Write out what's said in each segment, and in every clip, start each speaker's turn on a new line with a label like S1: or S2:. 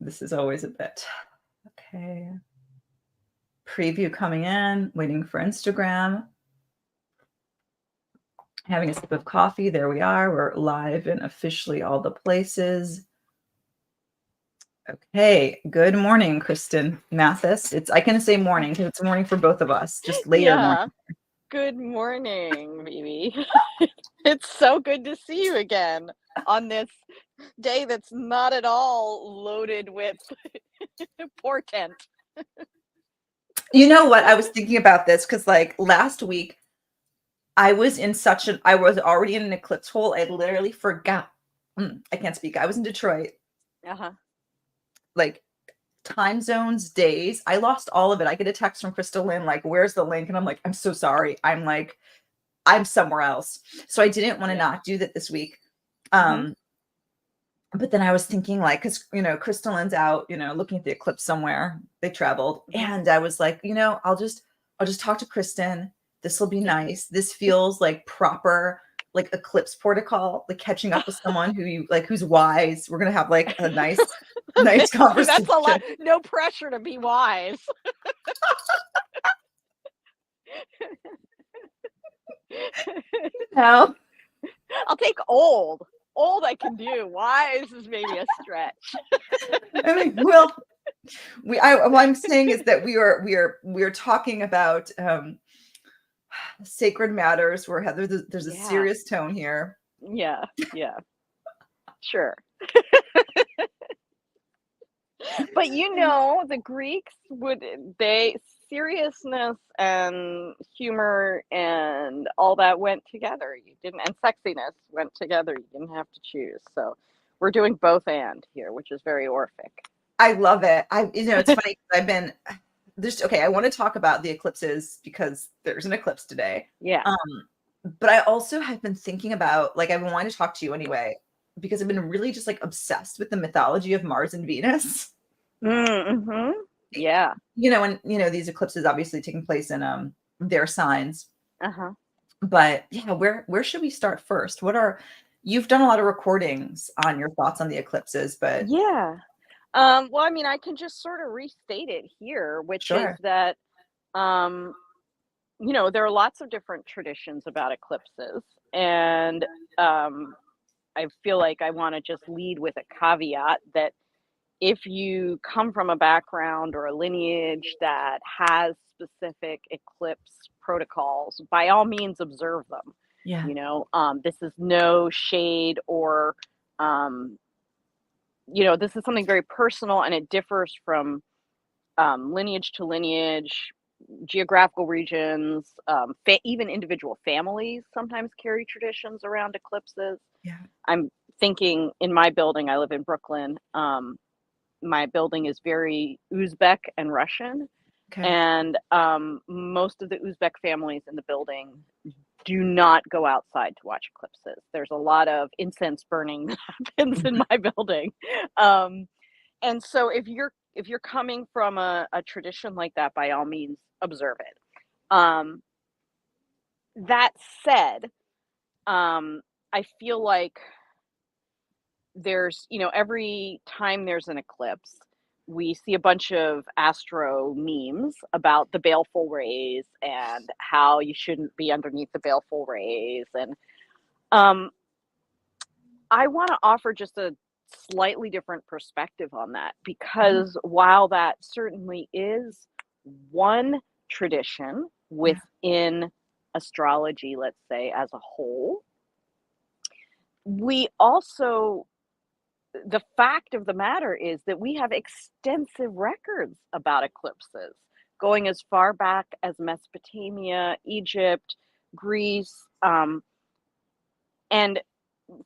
S1: This is always a bit. Okay. Preview coming in, waiting for Instagram. Having a sip of coffee. There we are. We're live in officially all the places. Okay. Good morning, Kristin Mathis. I can say morning because it's morning for both of us. Just later morning.
S2: Good morning, Vivi. It's so good to see you again on this day that's not at all loaded with portent.
S1: You know what? I was thinking about this because like last week, I was already in an eclipse hole. I literally forgot. I can't speak. I was in Detroit. Like time zones, days. I lost all of it. I get a text from KristaLyn like, "Where's the link?" And I'm like, "I'm so sorry." I'm somewhere else. So I didn't want to not do that this week. But then I was thinking like, because KristaLyn's out, looking at the eclipse somewhere. They traveled, and I was like, I'll just talk to Kristin. This will be nice. This feels like proper, like eclipse protocol, like catching up with someone who's wise. We're gonna have like a nice conversation.
S2: That's a lot. No pressure to be wise.
S1: No.
S2: I'll take old. Old I can do. Wise is maybe a stretch.
S1: I mean, well, what I'm saying is that we are talking about sacred matters where there's a serious tone here.
S2: Yeah. Sure. But the Greeks seriousness and humor and all that went together. And sexiness went together. You didn't have to choose. So we're doing both and here, which is very Orphic.
S1: I love it. It's funny. I want to talk about the eclipses because there's an eclipse today.
S2: Yeah.
S1: But I also have been thinking about, like, I've been wanting to talk to you anyway, because I've been really just like obsessed with the mythology of Mars and Venus.
S2: Mm-hmm. Yeah.
S1: And these eclipses obviously taking place in their signs. But yeah, where should we start first? You've done a lot of recordings on your thoughts on the eclipses, but
S2: yeah. Well, I mean, I can just sort of restate it here, which is that there are lots of different traditions about eclipses, and I feel like I want to just lead with a caveat that if you come from a background or a lineage that has specific eclipse protocols, by all means observe them.
S1: Yeah.
S2: This is no shade or, this is something very personal, and it differs from lineage to lineage, geographical regions, even individual families sometimes carry traditions around eclipses.
S1: Yeah.
S2: I'm thinking in my building, I live in Brooklyn. My building is very Uzbek and Russian.
S1: Okay.
S2: And most of the Uzbek families in the building do not go outside to watch eclipses. There's a lot of incense burning that happens in my building. And so if you're coming from a tradition like that, by all means, observe it. That said, I feel like there's, every time there's an eclipse, we see a bunch of astro memes about the baleful rays and how you shouldn't be underneath the baleful rays. And I want to offer just a slightly different perspective on that, because while that certainly is one tradition within astrology, let's say, as a whole, the fact of the matter is that we have extensive records about eclipses, going as far back as Mesopotamia, Egypt, Greece. And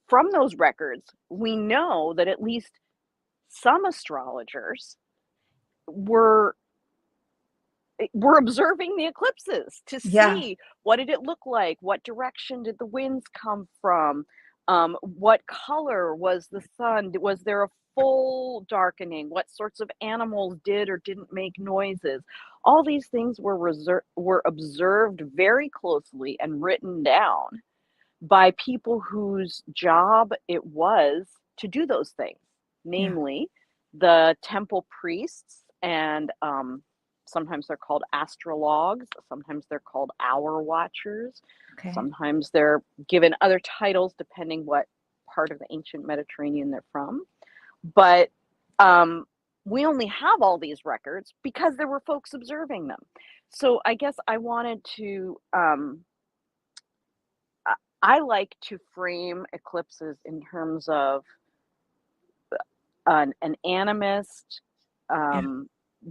S2: from those records, we know that at least some astrologers were observing the eclipses to see what did it look like, what direction did the winds come from, what color was the sun, was there a full darkening, what sorts of animals did or didn't make noises. All these things were observed very closely and written down by people whose job it was to do those things, namely the temple priests, and sometimes they're called astrologues, sometimes they're called hour watchers, sometimes they're given other titles depending what part of the ancient Mediterranean they're from. But we only have all these records because there were folks observing them. So I guess I wanted to, I like to frame eclipses in terms of an animist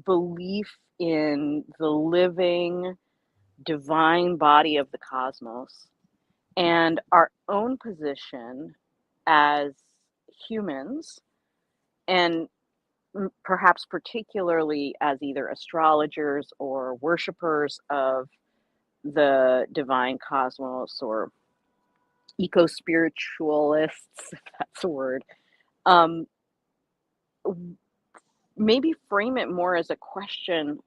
S2: belief in the living divine body of the cosmos, and our own position as humans, and perhaps particularly as either astrologers or worshipers of the divine cosmos, or eco-spiritualists, if that's a word. Maybe frame it more as a question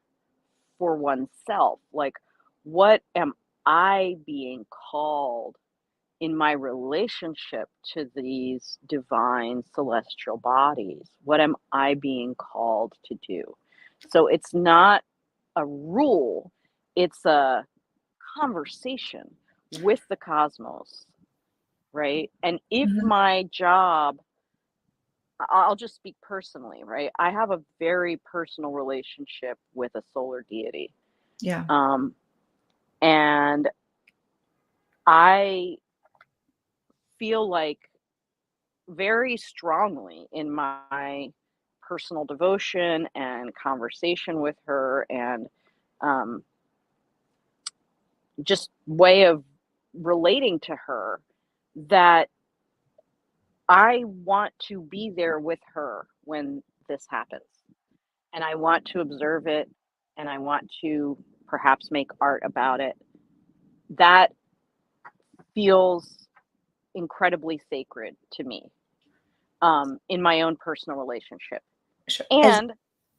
S2: for oneself, like, what am I being called in my relationship to these divine celestial bodies? What am I being called to do? So it's not a rule, it's a conversation with the cosmos, right? And if my job, I'll just speak personally, right? I have a very personal relationship with a solar deity.
S1: Yeah.
S2: And I feel like very strongly in my personal devotion and conversation with her, and just way of relating to her, that I want to be there with her when this happens. And I want to observe it, and I want to perhaps make art about it. That feels incredibly sacred to me, in my own personal relationship.
S1: Sure.
S2: And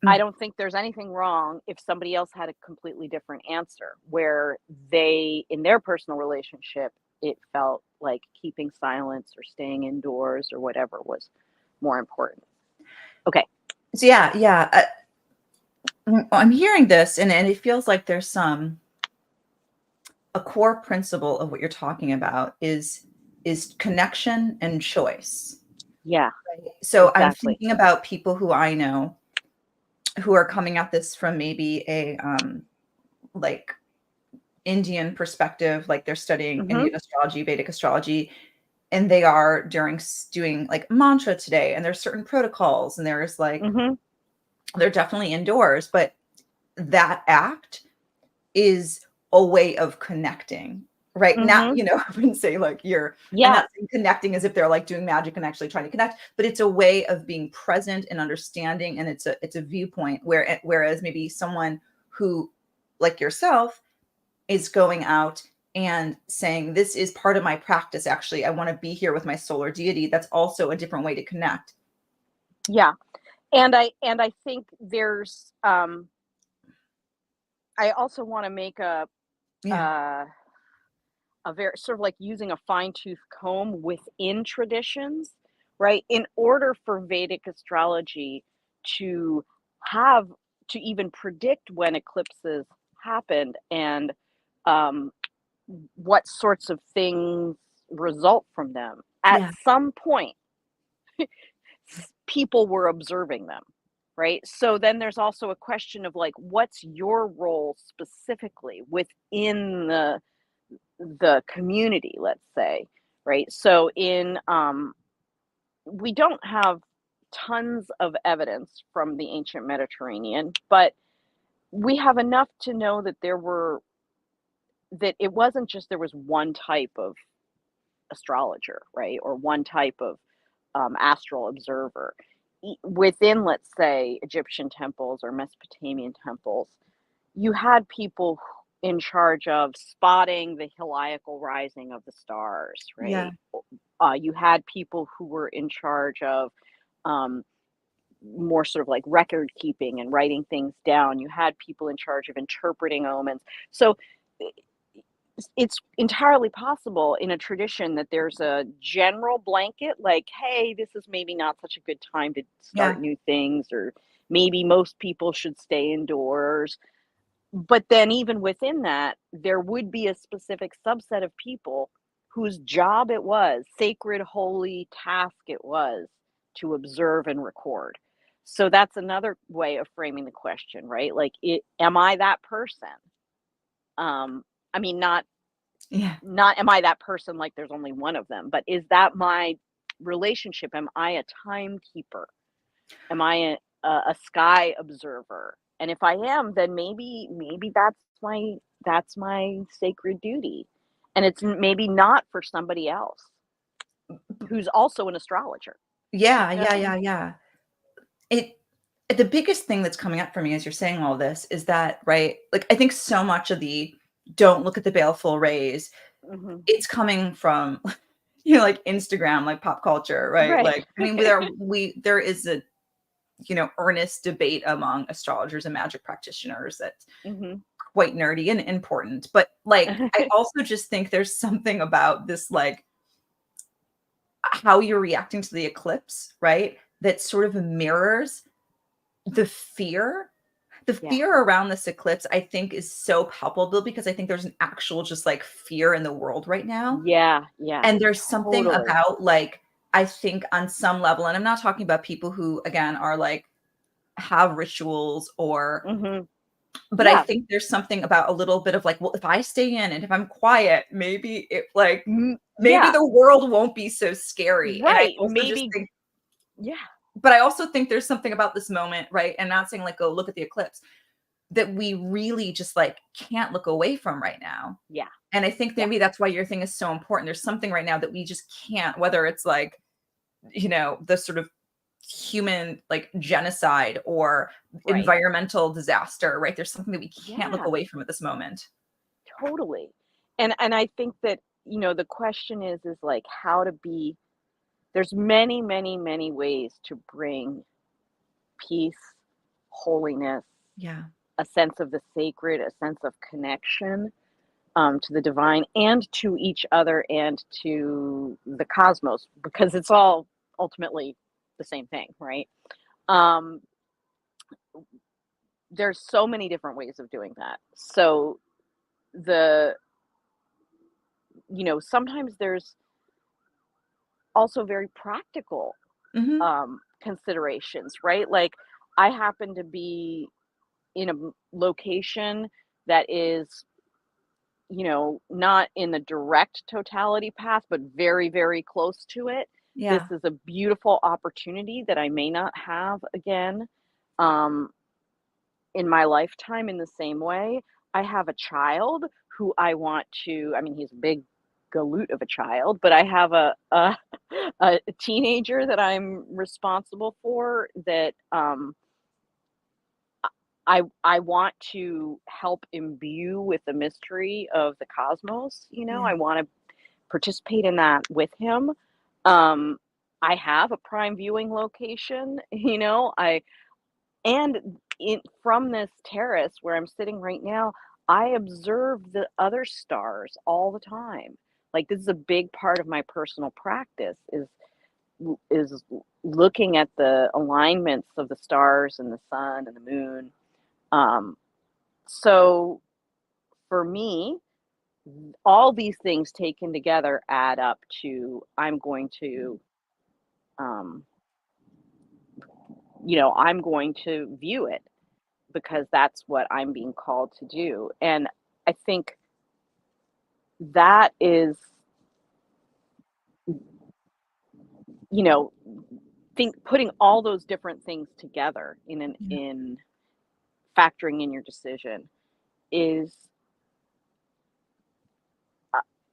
S2: I don't think there's anything wrong if somebody else had a completely different answer, where they, in their personal relationship, it felt like keeping silence or staying indoors or whatever was more important. Okay.
S1: So yeah. I'm hearing this, and it feels like there's a core principle of what you're talking about is connection and choice.
S2: Yeah.
S1: Right? So
S2: exactly.
S1: I'm thinking about people who I know who are coming at this from maybe a like Indian perspective, like they're studying Indian astrology, Vedic astrology, and they are doing like mantra today, and there's certain protocols, and there's like they're definitely indoors, but that act is a way of connecting, right? Not, I wouldn't say like I'm not saying connecting as if they're like doing magic and actually trying to connect, but it's a way of being present and understanding, and it's a viewpoint whereas maybe someone who, like yourself, is going out and saying, this is part of my practice. Actually, I want to be here with my solar deity. That's also a different way to connect.
S2: Yeah. And I think there's, I also want to make a very sort of like using a fine-tooth comb within traditions, right? In order for Vedic astrology to even predict when eclipses happened, and what sorts of things result from them. At some point, people were observing them, right? So then there's also a question of like, what's your role specifically within the community, let's say, right? So we don't have tons of evidence from the ancient Mediterranean, but we have enough to know that that it wasn't just there was one type of astrologer, right? Or one type of astral observer. Within, let's say, Egyptian temples or Mesopotamian temples, you had people in charge of spotting the heliacal rising of the stars, right? You had people who were in charge of more sort of like record keeping and writing things down. You had people in charge of interpreting omens. So it's entirely possible in a tradition that there's a general blanket, like, hey, this is maybe not such a good time to start
S1: Yeah.
S2: new things, or maybe most people should stay indoors. But then even within that, there would be a specific subset of people whose job it was, sacred, holy task it was, to observe and record. So that's another way of framing the question, right? Like, am I that person? I mean,
S1: Yeah.
S2: not am I that person, like there's only one of them, but is that my relationship? Am I a timekeeper? Am I a sky observer? And if I am, then maybe that's my sacred duty. And it's maybe not for somebody else who's also an astrologer.
S1: Yeah,
S2: You know what
S1: yeah,
S2: I mean?
S1: yeah, yeah. It the biggest thing that's coming up for me as you're saying all this is that, right? Like, I think so much of the "don't look at the baleful rays,"
S2: Mhm.
S1: it's coming from, like Instagram, like pop culture, right?
S2: Right.
S1: Like, I mean, there is a, earnest debate among astrologers and magic practitioners that's
S2: Mhm.
S1: quite nerdy and important. But, like, I also just think there's something about this, like, how you're reacting to the eclipse, right? That sort of mirrors the fear. The
S2: Yeah.
S1: fear around this eclipse, I think, is so palpable because I think there's an actual just, like, fear in the world right now.
S2: Yeah, yeah.
S1: And there's something
S2: Totally.
S1: about, like, I think on some level, and I'm not talking about people who, again, are, like, have rituals or
S2: Mhm.
S1: but I
S2: Yeah.
S1: think there's something about a little bit of, like, well, if I stay in and if I'm quiet, maybe it, like, maybe
S2: Yeah.
S1: the world won't be so scary. And I
S2: Right.
S1: also just
S2: Maybe.
S1: think
S2: Yeah.
S1: but I also think there's something about this moment, right? And not saying, like, "Go look at the eclipse," that we really just, like, can't look away from right now.
S2: Yeah.
S1: And I think
S2: Yeah.
S1: maybe that's why your thing is so important. There's something right now that we just can't, whether it's, like, the sort of human, like, genocide or
S2: Right.
S1: environmental disaster, right? There's something that we can't look
S2: Yeah.
S1: away from at this moment.
S2: Totally. And I think that, the question is like how to be there's many, many, many ways to bring peace, holiness,
S1: Yeah.
S2: a sense of the sacred, a sense of connection, to the divine and to each other and to the cosmos, because it's all ultimately the same thing, right? Um, there's so many different ways of doing that. So the sometimes there's also very practical
S1: Mhm.
S2: considerations, right? Like, I happen to be in a location that is, not in the direct totality path, but very, very close to it. This
S1: Yeah.
S2: is a beautiful opportunity that I may not have again, um, in my lifetime in the same way. I have a child who I want to, I mean, he's a big galoot of a child, but I have a teenager that I'm responsible for that, I want to help imbue with the mystery of the cosmos. I
S1: Yeah.
S2: want to participate in that with him. Um, I have a prime viewing location. From this terrace where I'm sitting right now, I observe the other stars all the time. Like, this is a big part of my personal practice is looking at the alignments of the stars and the sun and the moon. Um, so for me, all these things taken together add up to um, I'm going to view it because that's what I'm being called to do. And I think that is, you know, putting all those different things together
S1: Yeah.
S2: in factoring in your decision is,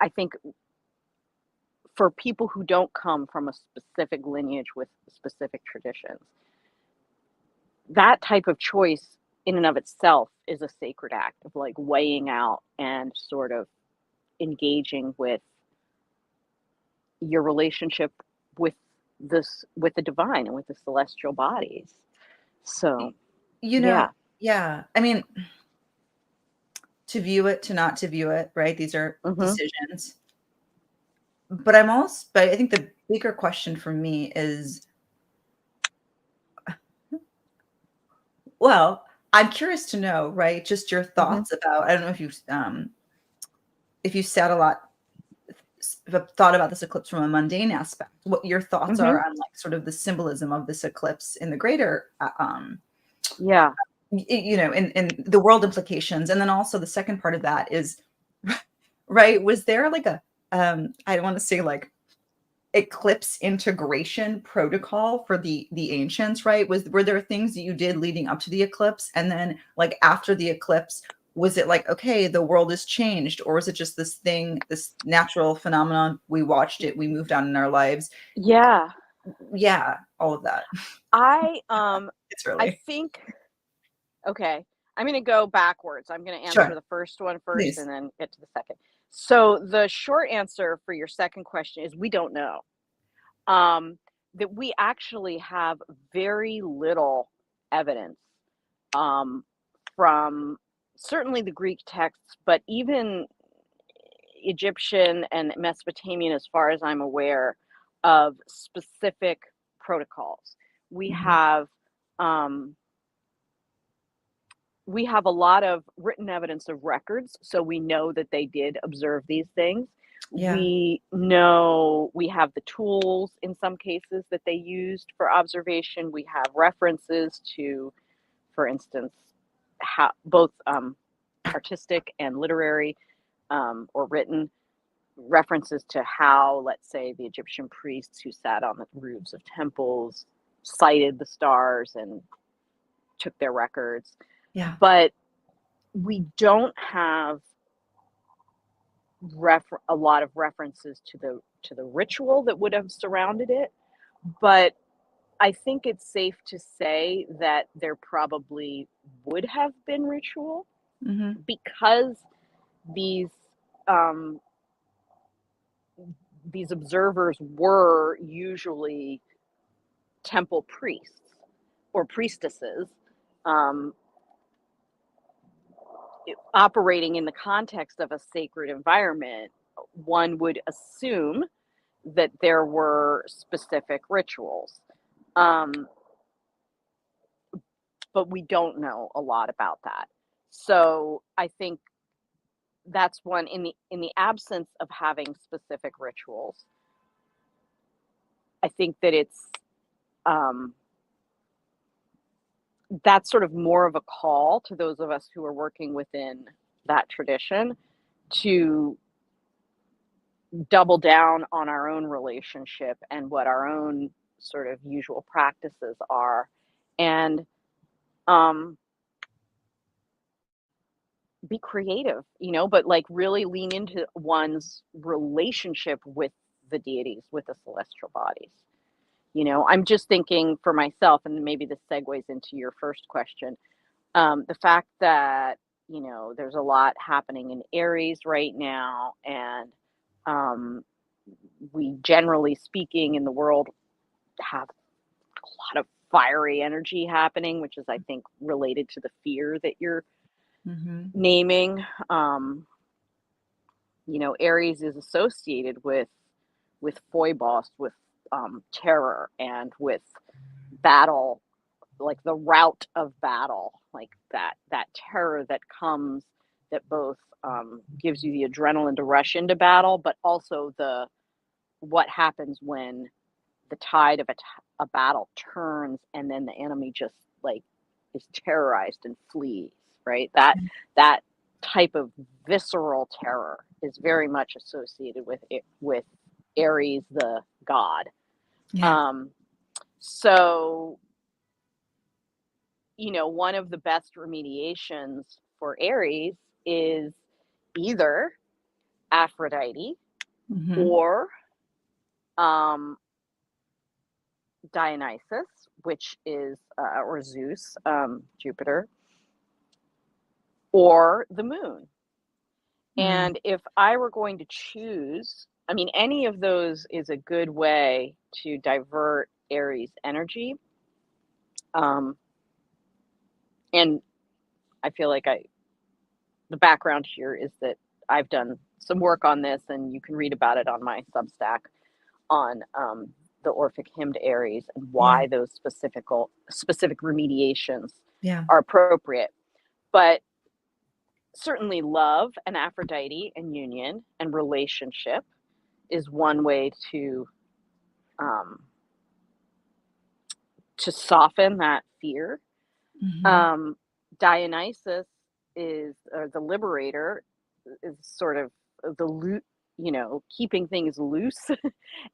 S2: I think, for people who don't come from a specific lineage with specific traditions, that type of choice in and of itself is a sacred act of, like, weighing out and sort of engaging with your relationship with with the divine and with the celestial bodies. So,
S1: Y- You know,
S2: yeah.
S1: yeah. I mean, to view it, to not to view it, right? These are
S2: Mm-hmm.
S1: decisions. But I think the bigger question for me is, well, I'm curious to know, right? Just your
S2: Mm-hmm.
S1: thoughts about, I don't know if you said a lot, thought about this eclipse from a mundane aspect, what your thoughts
S2: Mm-hmm.
S1: are on like sort of the symbolism of this eclipse in the greater,
S2: Yeah.
S1: in the world implications. And then also the second part of that is, right, was there like a, I want to say like eclipse integration protocol for the ancients, right? Were there things that you did leading up to the eclipse, and then like after the eclipse, was it like, okay, the world has changed, or is it just this thing, this natural phenomenon, we watched it, we moved on in our lives?
S2: Yeah.
S1: Yeah, all of that.
S2: I
S1: It's
S2: I
S1: really
S2: think, okay, I'm going to go backwards. I'm going to answer
S1: sure,
S2: the first one first
S1: please.
S2: and then get to the second. So the short answer for your second question is we don't know. That we actually have very little evidence um, from certainly the Greek texts, but even Egyptian and Mesopotamian, as far as I'm aware, of specific protocols. We
S1: Mhm.
S2: have um, we have a lot of written evidence of records, so we know that they did observe these things.
S1: Yeah,
S2: We know we have the tools in some cases that they used for observation. We have references to, for instance, how both artistic and literary or written references to how, let's say, the Egyptian priests who sat on the roofs of temples cited the stars and took their records.
S1: yeah.
S2: But we don't have a lot of references to the ritual that would have surrounded it. But I think it's safe to say that there probably would have been ritual
S1: Mhm.
S2: because these um, these observers were usually temple priests or priestesses um, operating in the context of a sacred environment. One would assume that there were specific rituals, um, but we don't know a lot about that. So I think that's one in the absence of having specific rituals. I think that it's um, that's sort of more of a call to those of us who are working within that tradition to double down on our own relationship and what our own sort of usual practices are, and um, be creative, but like really lean into one's relationship with the deities, with the celestial bodies. I'm just thinking for myself, and maybe this segues into your first question. The fact that, there's a lot happening in Aries right now, and um, we generally speaking in the world have a lot of fiery energy happening, which is, I think, related to the fear that you're
S1: Mhm.
S2: naming. Aries is associated with Phoibos, with terror, and with battle, like the rout of battle, like that terror that comes, that both gives you the adrenaline to rush into battle, but also the what happens when the tide of a battle turns and then the enemy just like is terrorized and flees, right? That type of visceral terror is very much associated with Aries, the god.
S1: Yeah.
S2: um so one of the best remediations for Aries is either Aphrodite
S1: Mhm.
S2: or um, Dionysus, which is, or Zeus, Jupiter, or the moon.
S1: Mm.
S2: And if I were going to choose, I mean, any of those is a good way to divert Aries energy. Um, and I feel like the background here is that I've done some work on this, and you can read about it on my Substack on the Orphic Hymn to Aries and why those specific remediations are appropriate. But certainly love and Aphrodite and union and relationship is one way to soften that fear. Dionysus is the liberator, is sort of the keeping things loose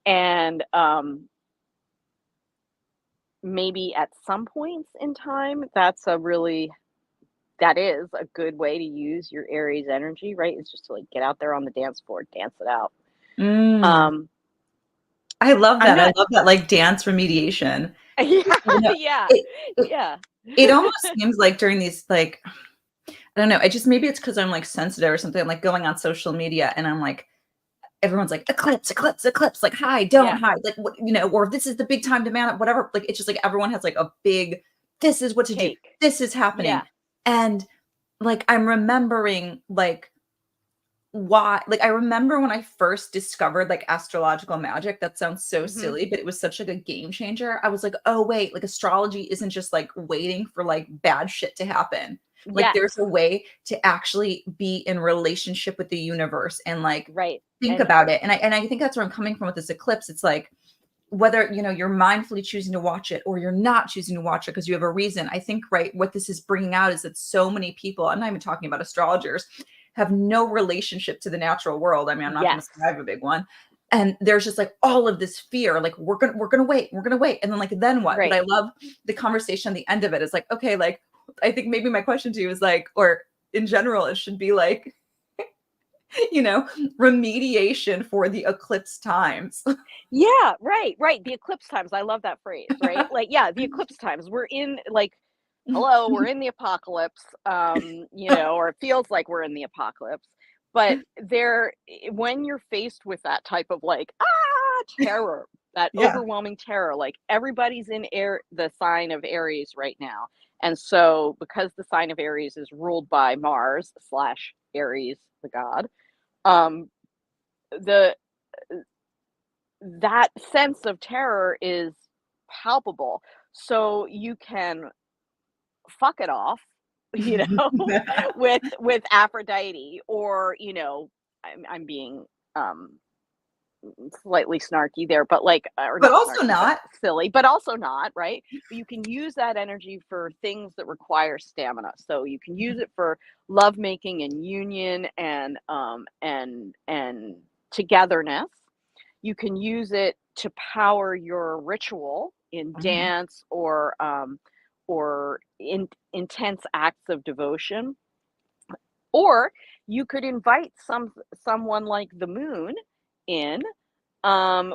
S2: and maybe at some points in time that is a good way to use your Aries energy, right? It's just to like get out there on the dance floor, dance it out.
S1: I love that. I love that, like, dance remediation. It almost seems like during these, like, I don't know, maybe it's because I'm like sensitive or something. I'm like going on social media and I'm like, everyone's like, eclipse, eclipse, eclipse, like hide, don't hide, like, what, or this is the big time to man up, whatever. Like, it's just like everyone has like a big, this is what to do, this is happening. And like, I'm remembering like why, like, I remember when I first discovered like astrological magic. That sounds so silly, but it was such like a game changer. I was like, oh wait, like astrology isn't just like waiting for like bad shit to happen. Like there's a way to actually be in relationship with the universe and like think about it. And I think that's where I'm coming from with this eclipse. It's like, whether, you're mindfully choosing to watch it or you're not choosing to watch it because you have a reason. I think, what this is bringing out is that so many people, I'm not even talking about astrologers, have no relationship to the natural world. I mean, I'm not going to say I have a big one. And there's just like all of this fear, like we're going to wait. And then then what? But I love the conversation at the end of it. It's like, okay, like, I think maybe my question to you is like, or in general, it should be like, remediation for the eclipse times.
S2: Yeah, right. The eclipse times. I love that phrase, right? Like, the eclipse times. We're in like, hello, we're in the apocalypse, or it feels like we're in the apocalypse. But when you're faced with that type of like, terror, that overwhelming terror, like everybody's in the sign of Aries right now. And so because the sign of Aries is ruled by Mars / Aries, the god, that sense of terror is palpable. So you can fuck it off, with Aphrodite, or I'm being slightly snarky there, but like,
S1: but also not
S2: silly, but also not, right? But you can use that energy for things that require stamina. So you can use it for lovemaking and union and togetherness. You can use it to power your ritual in dance or in intense acts of devotion. Or you could invite someone like the moon in,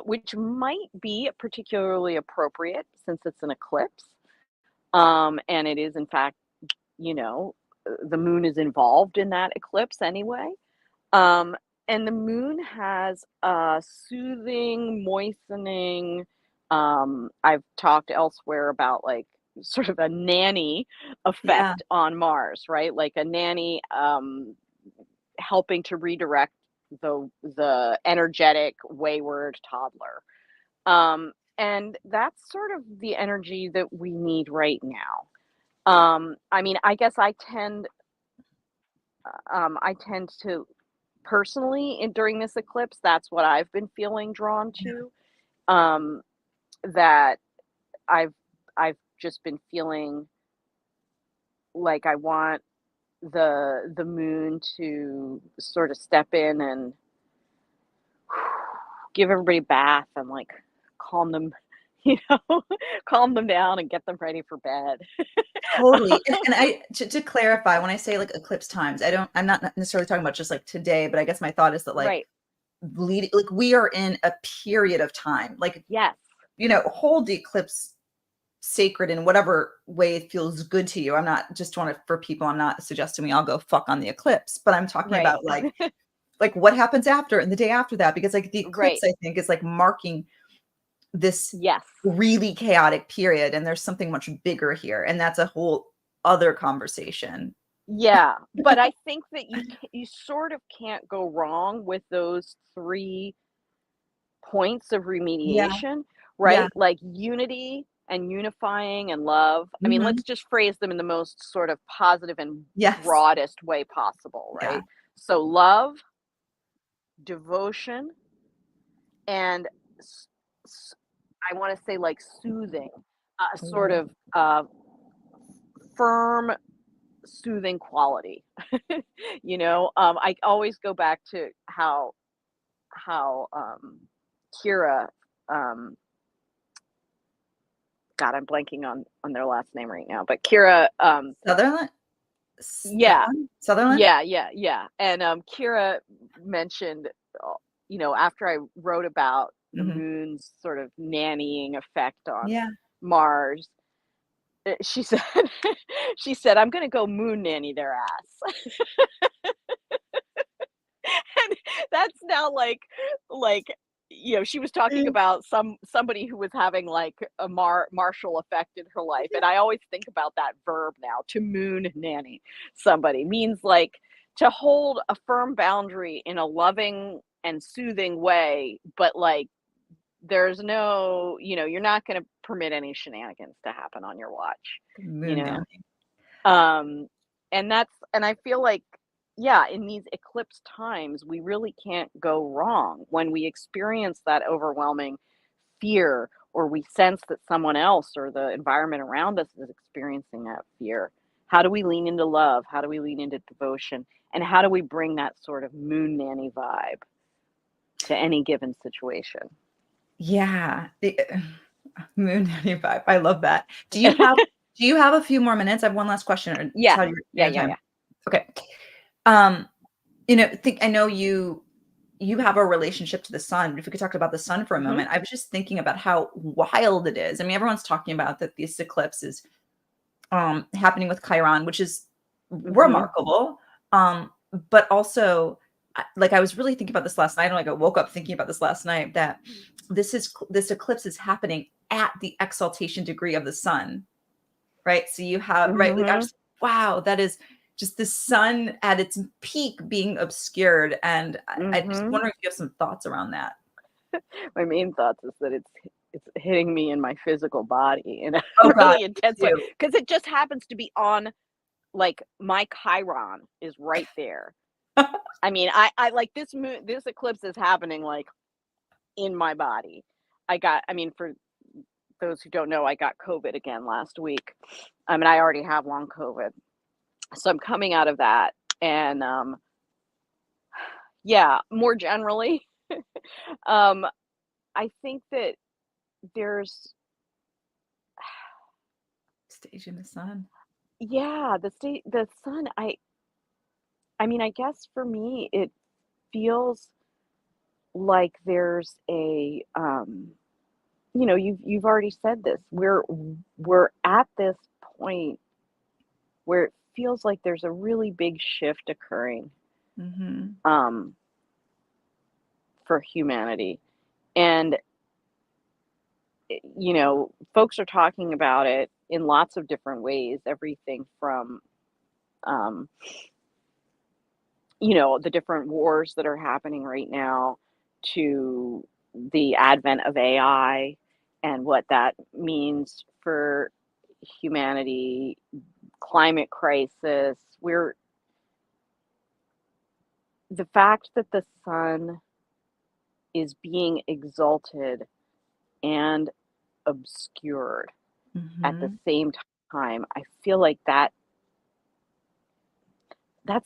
S2: which might be particularly appropriate since it's an eclipse. And it is, in fact, the moon is involved in that eclipse anyway. And the moon has a soothing, moistening, I've talked elsewhere about like sort of a nanny effect on Mars, right? Like a nanny helping to redirect the energetic, wayward toddler. And that's sort of the energy that we need right now. I mean, I guess I tend to personally, during this eclipse, that's what I've been feeling drawn to. That I've just been feeling like I want the moon to sort of step in and give everybody a bath and like calm them, calm them down and get them ready for bed.
S1: Totally. And I, to clarify, when I say like eclipse times, I'm not necessarily talking about just like today, but I guess my thought is that like like we are in a period of time, like, hold the eclipse sacred in whatever way it feels good to you. I'm not just for people, I'm not suggesting we all go fuck on the eclipse, but I'm talking about like, like what happens after and the day after that, because like the eclipse, I think, is like marking this really chaotic period, and there's something much bigger here, and that's a whole other conversation.
S2: Yeah, but I think that you sort of can't go wrong with those 3 points of
S1: Yeah,
S2: remediation,
S1: yeah.
S2: right? Like unity and unifying and love. I mean,
S1: Mhm.
S2: let's just phrase them in the most sort of positive and
S1: Yes.
S2: broadest way possible,
S1: Yeah.
S2: right? So love, devotion, and s- I want to say like soothing, sort
S1: Ooh.
S2: of firm, soothing quality. I always go back to how Kira, um, God, I'm blanking on their last name right now, but Kira,
S1: Sutherland?
S2: yeah,
S1: Sutherland?
S2: yeah, and Kira mentioned, uh, after I wrote about the
S1: Mhm.
S2: moon's sort of nannying effect on
S1: Yeah.
S2: Mars, she said, she said, "I'm gonna go moon nanny their ass." And that's now like she was talking
S1: Mm.
S2: about somebody who was having like a martial effect in her life, and I always think about that verb now, to moon nanny somebody means like to hold a firm boundary in a loving and soothing way, but like there's no, you're not going to permit any shenanigans to happen on your watch, you
S1: Moon
S2: know
S1: nanny.
S2: um, and I feel like, yeah, in these eclipse times, we really can't go wrong when we experience that overwhelming fear, or we sense that someone else or the environment around us is experiencing that fear. How do we lean into love? How do we lean into devotion? And how do we bring that sort of moon nanny vibe to any given situation?
S1: Yeah. Moon nanny vibe. I love that. Do you have a few more minutes? I have one last question, or
S2: Yeah,
S1: tell your
S2: yeah,
S1: own
S2: yeah,
S1: time.
S2: yeah.
S1: Okay. I know you have a relationship to the sun. If we could talk about the sun for a
S2: Hmm.
S1: moment. I was just thinking about how wild it is. I mean, everyone's talking about that this eclipse is happening with Chiron, which is
S2: Hmm.
S1: remarkable. But also, like I was really thinking about this last night, and like I woke up thinking about this last night, that this eclipse is happening at the exaltation degree of the sun, right? So you have right, like I
S2: Hmm.
S1: was wow, that is just the sun at its peak being obscured, and I just
S2: Hmm.
S1: wondering if you have some thoughts around that.
S2: My main thoughts is that it's hitting me in my physical body in a
S1: Oh God,
S2: really intense
S1: me
S2: way,
S1: too.
S2: because it just happens to be on, like, my Chiron is right there. I mean, I like this eclipse is happening like in my body. I mean, for those who don't know, I got COVID again last week. I mean, I already have long COVID, so I'm coming out of that, and yeah, more generally, um, I think that there's
S1: Stage in the sun.
S2: yeah, the sun, I mean, I guess for me, it feels like there's you've already said this. We're at this point where it feels like there's a really big shift occurring,
S1: Mhm.
S2: um, for humanity. And, folks are talking about it in lots of different ways, everything from, um, the different wars that are happening right now, to the advent of AI and what that means for humanity, climate crisis. The fact that the sun is being exalted and obscured at the
S1: Mhm.
S2: same time, I feel like that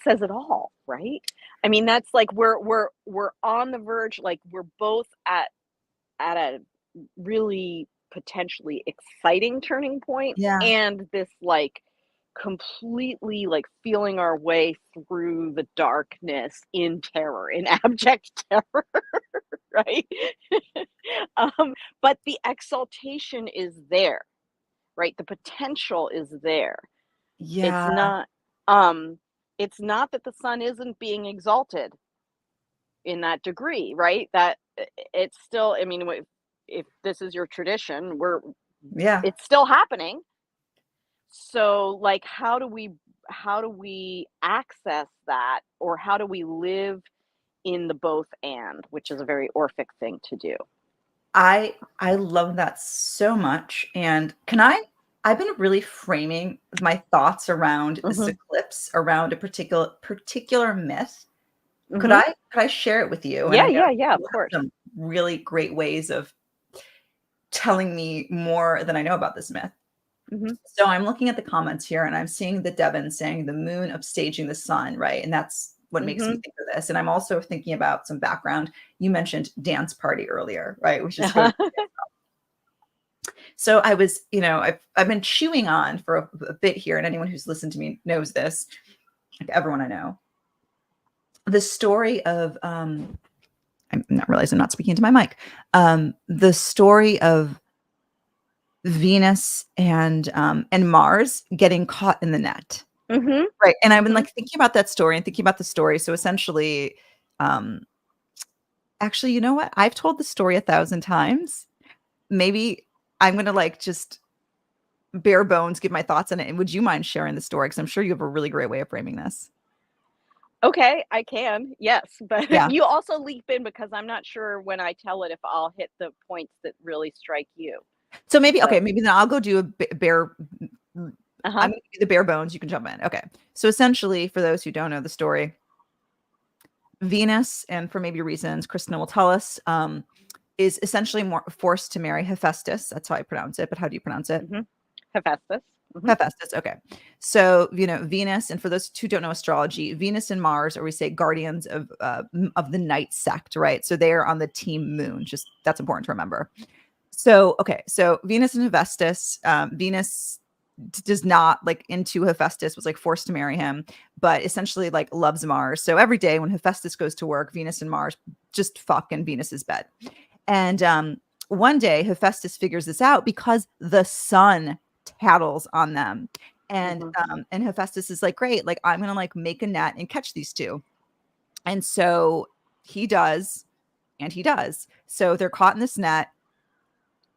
S2: says it all, right? I mean, that's like we're on the verge, like we're both at a really potentially exciting turning point,
S1: Yeah.
S2: and this like completely like feeling our way through the darkness in terror, in abject terror, right? But the exaltation is there, right? The potential is there. It's
S1: Yeah.
S2: not um it's not that the sun isn't being exalted in that degree, right? That it's still, I mean, if this is your tradition,
S1: Yeah.
S2: it's still happening. So like do we access that, or how do we live in the both and, which is a very Orphic thing to do?
S1: I love that so much. And I've been really framing my thoughts around this eclipse around a particular myth. Could I share it with you? And
S2: Yeah,
S1: I know
S2: yeah, of
S1: you
S2: course.
S1: have some really great ways of telling me more than I know about this myth. So I'm looking at the comments here and I'm seeing the Devon saying the moon upstaging the sun, right? And that's what makes me think of this. And I'm also thinking about some background. You mentioned dance party earlier, right? Which is totally so I was, I've been chewing on for a bit here, and anyone who's listened to me knows this, like everyone I know. The story of I'm not realizing I'm not speaking into my mic. The story of Venus and Mars getting caught in the net. Right. And I've been like thinking about that story and thinking about the story. So essentially, actually, you know what? I've told the story 1,000 times. Maybe I'm going to like just bare bones give my thoughts on it. And would you mind sharing the story? Because I'm sure you have a really great way of framing this.
S2: Okay, I can. Yes. But
S1: Yeah.
S2: you also leap in, because I'm not sure when I tell it if I'll hit the points that really strike you.
S1: So maybe, okay, maybe then I'll go do a bare, I'm
S2: Uh-huh.
S1: going to do the bare bones. You can jump in. Okay. So essentially, for those who don't know the story, Venus, and for maybe reasons Kristin will tell us, is essentially more forced to marry Hephaestus. That's how I pronounce it. But how do you pronounce it?
S2: Hephaestus.
S1: Hephaestus. Okay. So, Venus, and for those who don't know astrology, Venus and Mars, or we say guardians of the night sect, right? So they are on the team moon. Just that's important to remember. So, okay. So Venus and Hephaestus, Venus does not like into Hephaestus, was like forced to marry him, but essentially like loves Mars. So every day when Hephaestus goes to work, Venus and Mars just fuck in Venus's bed. And one day Hephaestus figures this out because the sun tattles on them. And Hephaestus is like, great, like I'm gonna like make a net and catch these two. And so he does, and he does. So they're caught in this net,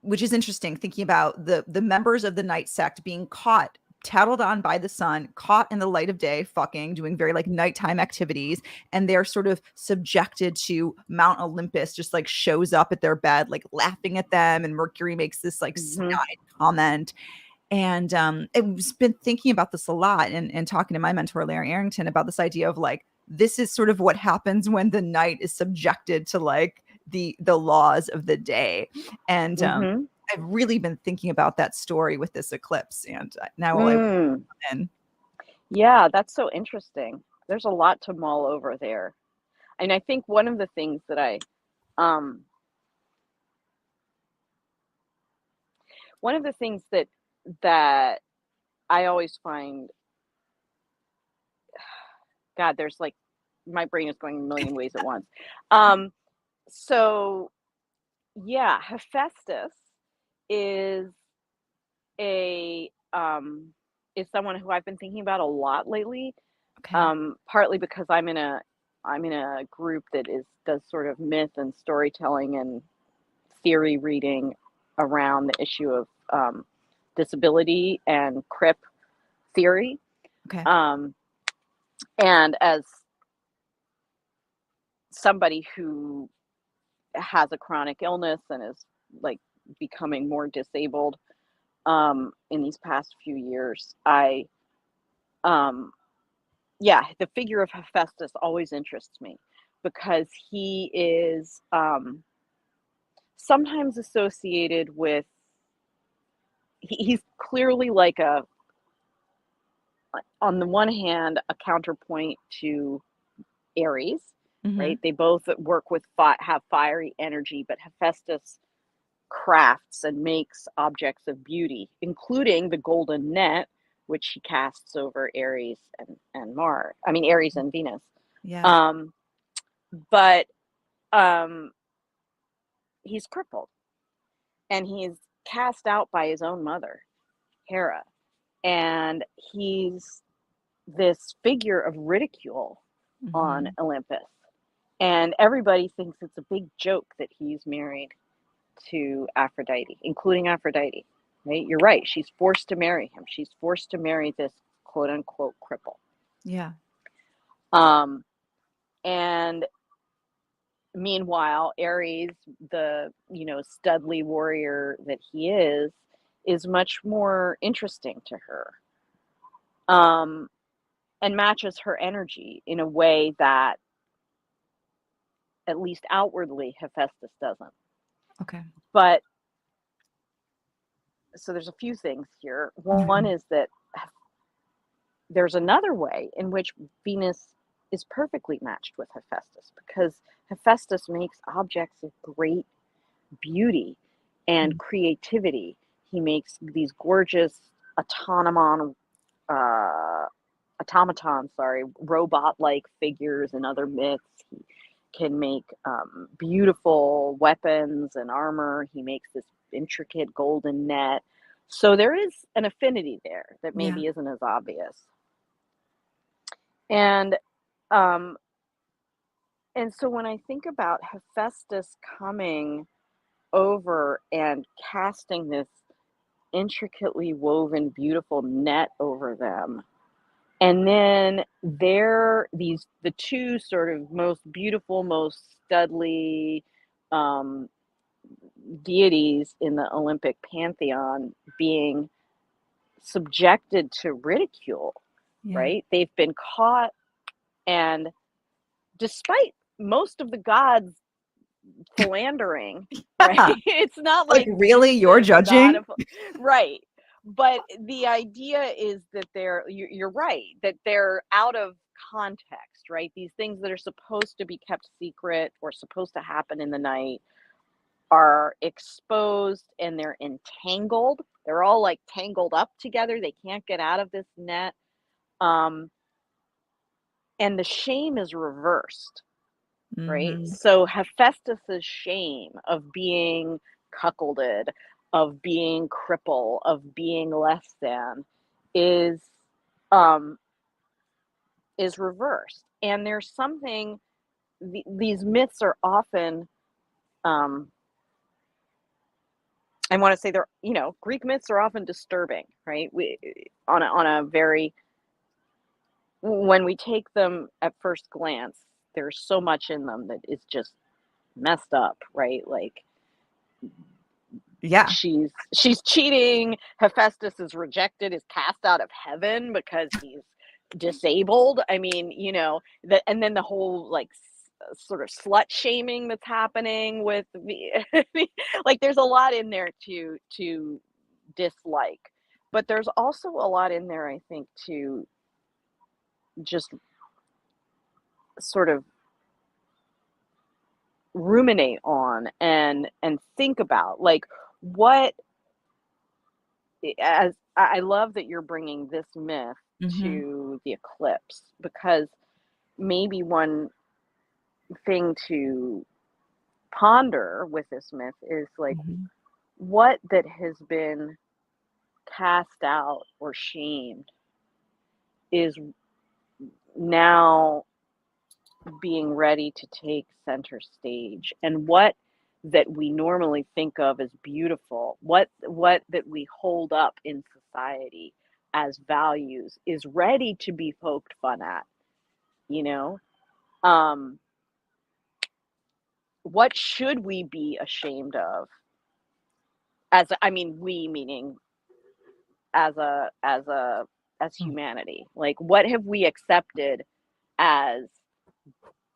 S1: which is interesting, thinking about the members of the night sect being caught, tattled on by the sun, caught in the light of day, fucking, doing very like nighttime activities, and they're sort of subjected to Mount Olympus, just like shows up at their bed, like laughing at them, and Mercury makes this like snide comment. And I've been thinking about this a lot, and talking to my mentor Larry Arrington about this idea of like, this is sort of what happens when the night is subjected to like the laws of the day. And I've really been thinking about that story with this eclipse, and now I'll come in.
S2: Yeah, that's so interesting. There's a lot to mull over there. And I think one of the things that that I always find, God, there's like, my brain is going a million ways at once. So yeah, Hephaestus is is someone who I've been thinking about a lot lately.
S1: Okay.
S2: Partly because I'm in a group that does sort of myth and storytelling and theory reading around the issue of disability and crip theory.
S1: Okay.
S2: And as somebody who has a chronic illness and is like becoming more disabled in these past few years, the figure of Hephaestus always interests me, because he is sometimes associated with, he's clearly like on the one hand, a counterpoint to Aries, right? They both work with have fiery energy, but Hephaestus crafts and makes objects of beauty, including the golden net, which he casts over Aries and Mars. I mean, Aries and Venus.
S1: Yeah.
S2: But he's crippled, and he's cast out by his own mother, Hera, and he's this figure of ridicule on Olympus. And everybody thinks it's a big joke that he's married to Aphrodite, including Aphrodite, right? You're right. She's forced to marry him. She's forced to marry this quote unquote cripple.
S1: Yeah.
S2: And meanwhile, Aries, the, studly warrior that he is much more interesting to her. And matches her energy in a way that, at least outwardly, Hephaestus doesn't.
S1: Okay.
S2: But so there's a few things here. One is that there's another way in which Venus is perfectly matched with Hephaestus, because Hephaestus makes objects of great beauty and creativity. He makes these gorgeous robot-like figures in other myths. He can make beautiful weapons and armor. He makes this intricate golden net. So there is an affinity there that maybe isn't as obvious. And so when I think about Hephaestus coming over and casting this intricately woven, beautiful net over them, and then the two sort of most beautiful, most studly deities in the Olympic pantheon being subjected to ridicule, right? They've been caught, and despite most of the gods philandering, right? It's not like
S1: really you're judging,
S2: right? But the idea is that you're right, that they're out of context, right? These things that are supposed to be kept secret or supposed to happen in the night are exposed, and they're entangled. They're all like tangled up together. They can't get out of this net. And the shame is reversed, right? So Hephaestus's shame of being cuckolded, of being crippled, of being less than, is reversed. And there's something. These myths are often, I want to say they're, Greek myths are often disturbing, right? On a very, when we take them at first glance, there's so much in them that is just messed up, right? Like, she's cheating. Hephaestus is rejected, is cast out of heaven because he's disabled. I mean, and then the whole like sort of slut shaming that's happening with like, there's a lot in there to dislike, but there's also a lot in there, I think, to just sort of ruminate on and think about, like, what, as I love that you're bringing this myth to the eclipse, because maybe one thing to ponder with this myth is like, what that has been cast out or shamed is now being ready to take center stage, and what that we normally think of as beautiful, what that we hold up in society as values, is ready to be poked fun at, what should we be ashamed of, we meaning as humanity? Like, what have we accepted as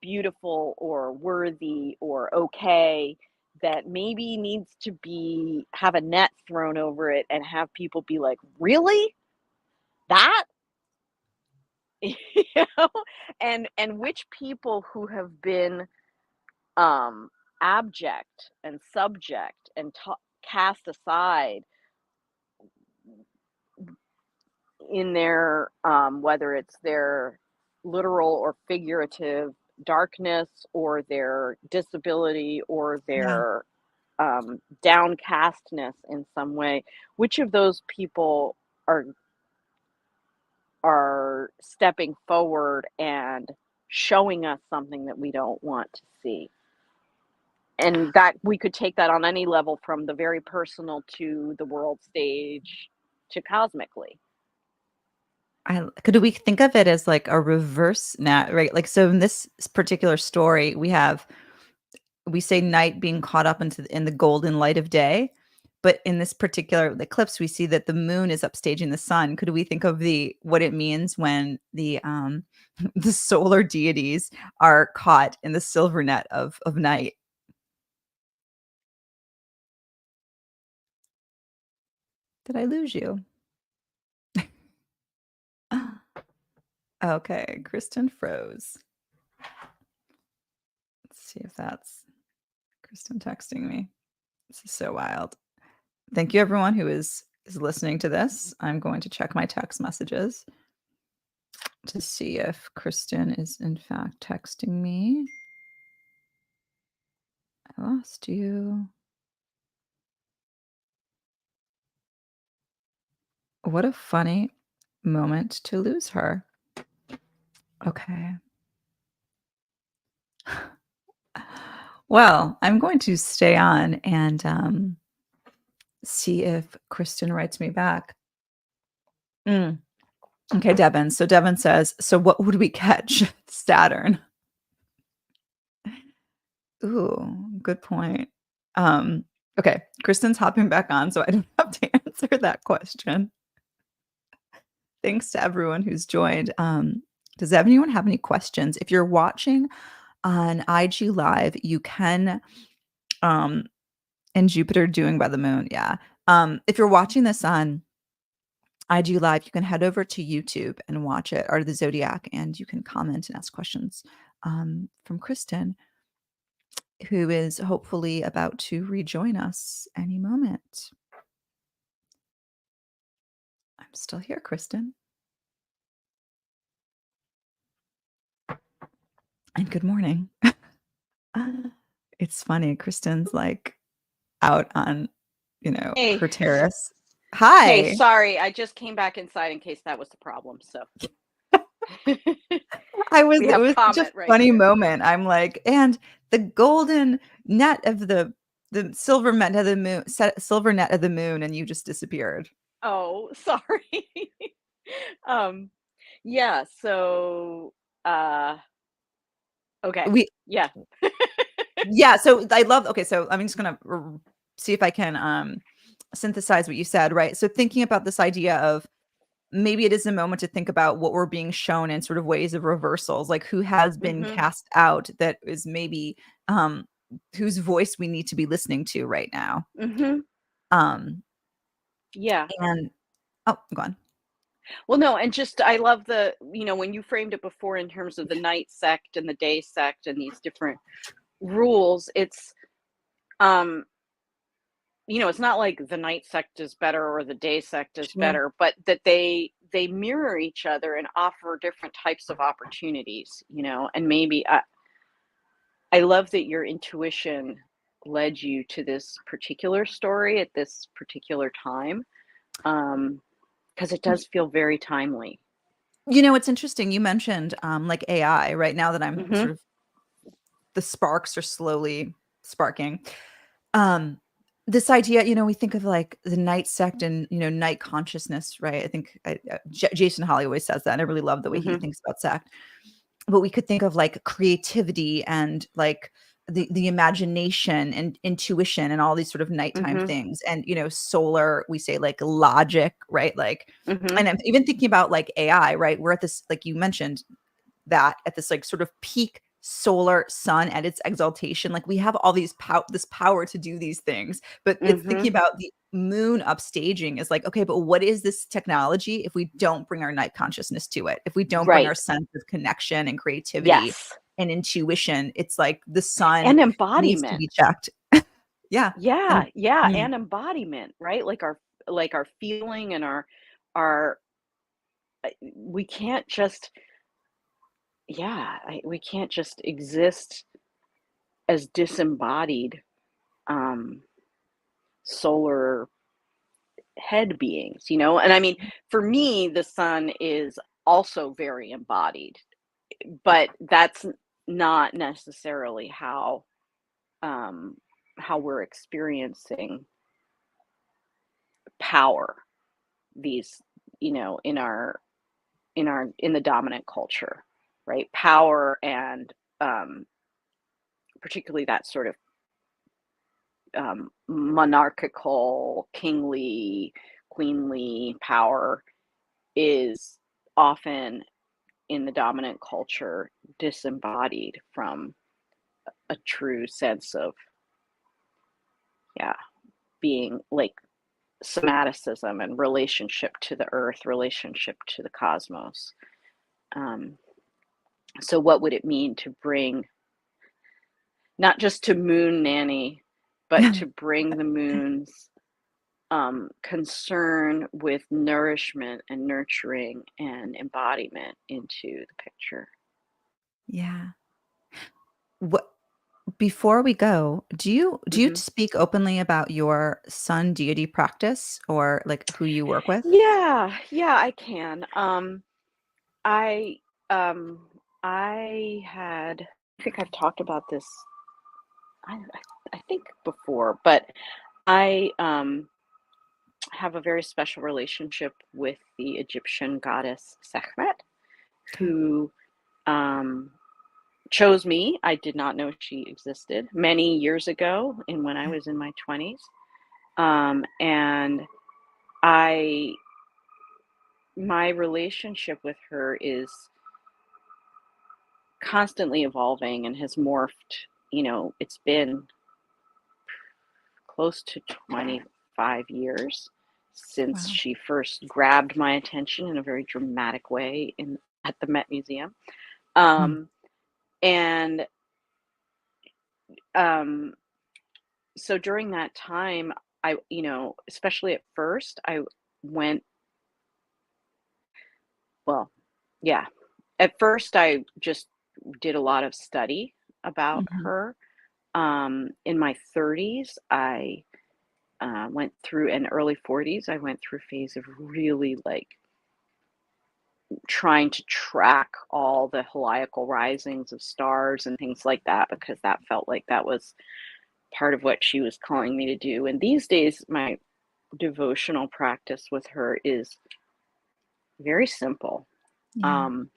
S2: beautiful or worthy or okay, that maybe needs to have a net thrown over it and have people be like, really? That? And which people who have been abject and subject and cast aside in their whether it's their literal or figurative darkness, or their disability, or their downcastness in some way, which of those people are stepping forward and showing us something that we don't want to see? And that we could take that on any level, from the very personal to the world stage to cosmically.
S1: Could we think of it as like a reverse nat, right? Like, so in this particular story, we say night being caught up in the golden light of day, but in this particular eclipse, we see that the moon is upstaging the sun. Could we think of what it means when the the solar deities are caught in the silver net of night? Did I lose you? Okay, Kristen froze. Let's see if that's Kristen texting me. This is so wild. Thank you everyone who is listening to this. I'm going to check my text messages to see if Kristen is in fact texting me. I lost you. What a funny moment to lose her. Okay. Well, I'm going to stay on and see if Kristen writes me back. Okay, Devin. So Devin says, so what would we catch? Saturn. Ooh, good point. Okay, Kristen's hopping back on, so I don't have to answer that question. Thanks to everyone who's joined. Does anyone have any questions? If you're watching on IG Live, you can, and Jupiter doing by the moon, yeah. If you're watching this on IG Live, you can head over to YouTube and watch it, Art of the Zodiac, and you can comment and ask questions from Kristen, who is hopefully about to rejoin us any moment. I'm still here, Kristen. And good morning. It's funny. Kristen's like out on,
S2: Hey.
S1: her terrace.
S2: Hey,
S1: Hi.
S2: sorry, I just came back inside in case that was the problem. So we
S1: It
S2: have
S1: was such a
S2: comment right
S1: funny
S2: here.
S1: moment. I'm like, and the golden net of the silver net of the moon, silver net of the moon, and you just disappeared.
S2: Oh, sorry. Yeah, so okay.
S1: We
S2: Yeah.
S1: Yeah, so I love okay, so I'm just gonna see if I can synthesize what you said, right? So thinking about this idea of maybe it is a moment to think about what we're being shown in sort of ways of reversals, like who has been
S2: Mhm.
S1: cast out that is maybe um whose voice we need to be listening to right now.
S2: Mhm.
S1: Um
S2: Yeah.
S1: and oh, go on.
S2: Well, no, and just I love when you framed it before in terms of the night sect and the day sect and these different rules, um it's not like the night sect is better or the day sect is
S1: Sure.
S2: better, but that they mirror each other and offer different types of opportunities, and maybe I love that your intuition led you to this particular story at this particular time, because it does feel very timely.
S1: It's interesting. You mentioned like AI right now that I'm
S2: Mhm.
S1: sort of the sparks are slowly sparking. Um, this idea, we think of like the night sect and night consciousness, right? I think Jason Holly always says that, and I really love the way he
S2: Mhm.
S1: thinks about sect. But we could think of like creativity and like the imagination and intuition and all these sort of nighttime
S2: Mhm.
S1: things, and solar. We say like logic, right? Like,
S2: Mhm.
S1: and I'm even thinking about like AI, right? We're at this, like you mentioned, that at this like sort of peak solar sun at its exaltation, like we have all this power to do these things, but it's thinking
S2: Mhm.
S1: about the moon upstaging is like, okay, but what is this technology if we don't bring our night consciousness to it, if we don't bring our
S2: Right.
S1: sense of connection and creativity
S2: Yes.
S1: and intuition? It's like the sun
S2: And
S1: needs to
S2: embodiment.
S1: be checked. Yeah.
S2: Yeah,
S1: And
S2: yeah,
S1: mm,
S2: and embodiment, right? Like our feeling and our we can't just we can't just exist as disembodied um solar head beings, And I mean, for me the sun is also very embodied, but that's not necessarily um how we're experiencing power these in our in the dominant culture, right? Power and particularly that sort of monarchical, kingly, queenly power is often in the dominant culture disembodied from a true sense of being like somaticism and relationship to the earth, relationship to the cosmos. So what would it mean to bring, not just to moon nanny, but to bring the moon's concern with nourishment and nurturing and embodiment into the picture?
S1: Yeah. What before we go, do you speak openly about your sun deity practice or like who you work with?
S2: Yeah, I can. I I think I've talked about this. I think before, but I have a very special relationship with the Egyptian goddess Sekhmet,
S1: Okay.
S2: who chose me. I did not know she existed many years ago, when I was in my 20s, and my relationship with her is constantly evolving and has morphed. It's been close to 25 years since
S1: Wow.
S2: she first grabbed my attention in a very dramatic way at the Met Museum.
S1: Mm.
S2: And so during that time, especially at first, I went, well, yeah, at first I just did a lot of study about
S1: Mhm.
S2: her. In my 30s, I went through, and early 40s, I went through a phase of really like trying to track all the heliacal risings of stars and things like that, because that felt like that was part of what she was calling me to do. And these days, my devotional practice with her is very simple.
S1: Yeah.
S2: Um,